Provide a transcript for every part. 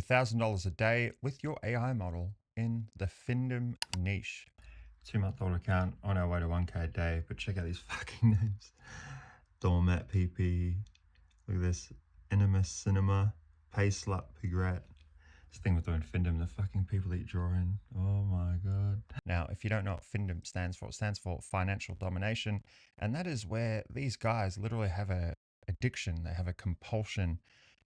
$1,000 a day with your AI model in the Findom niche. 2-month-old account on our way to 1K a day, but check out these fucking names. Doormat PP, look at this, Inimus Cinema, Pay Slut Pigrat. This thing with doing Findom, the fucking people that you draw in. Oh my God. Now, if you don't know what Findom stands for, it stands for financial domination. And that is where these guys literally have a addiction. They have a compulsion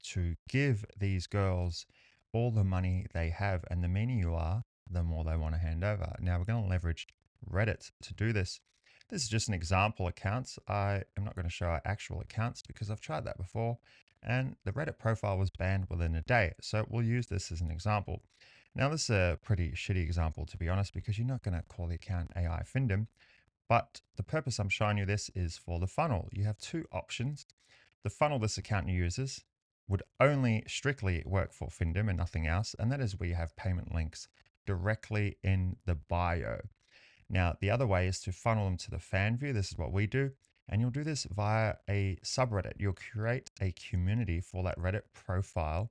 to give these girls all the money they have. And the meaner you are, the more they want to hand over. Now, we're going to leverage Reddit to do this. This is just an example account. I am not going to show our actual accounts because I've tried that before and the Reddit profile was banned within a day. So we'll use this as an example. Now, this is a pretty shitty example, to be honest, because you're not going to call the account AI Findom. But the purpose I'm showing you this is for the funnel. You have two options. The funnel this account uses would only strictly work for Findom and nothing else. And that is where you have payment links directly in the bio. Now, the other way is to funnel them to the Fanview. This is what we do. And you'll do this via a subreddit. You'll create a community for that Reddit profile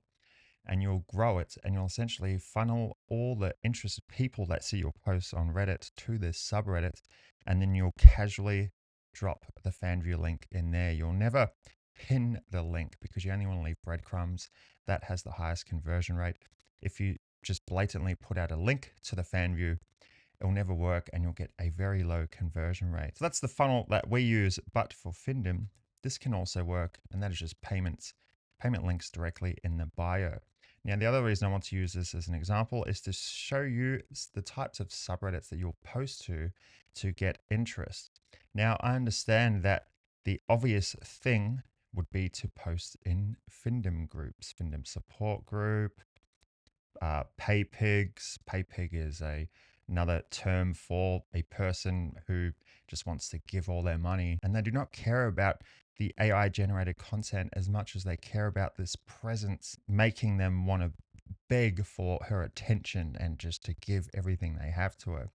and you'll grow it and you'll essentially funnel all the interested people that see your posts on Reddit to this subreddit. And then you'll casually drop the Fanview link in there. You'll never pin the link because you only want to leave breadcrumbs. That has the highest conversion rate. If you just blatantly put out a link to the Fanview, it will never work and you'll get a very low conversion rate. So that's the funnel that we use, but for Findom, this can also work, and that is just payment links directly in the bio. Now, the other reason I want to use this as an example is to show you the types of subreddits that you'll post to get interest. Now, I understand that the obvious thing would be to post in Findom groups, Findom support group, PayPigs. PayPig is another term for a person who just wants to give all their money and they do not care about the AI generated content as much as they care about this presence, making them want to beg for her attention and just to give everything they have to her.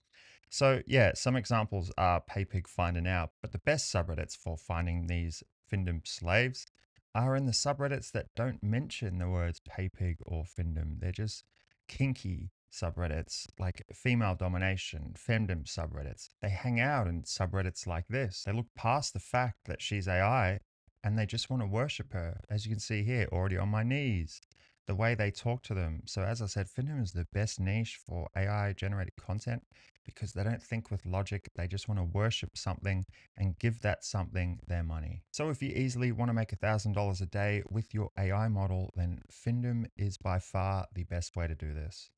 So yeah, some examples are PayPig, Find and Out, but the best subreddits for finding these Findom slaves are in the subreddits that don't mention the words PayPig or Findom. They're just kinky subreddits like female domination, femdom subreddits. They hang out in subreddits like this. They look past the fact that she's AI and they just want to worship her. As you can see here, already on my knees, the way they talk to them. So as I said, Findom is the best niche for AI generated content because they don't think with logic. They just want to worship something and give that something their money. So if you easily want to make $1,000 a day with your AI model, then Findom is by far the best way to do this.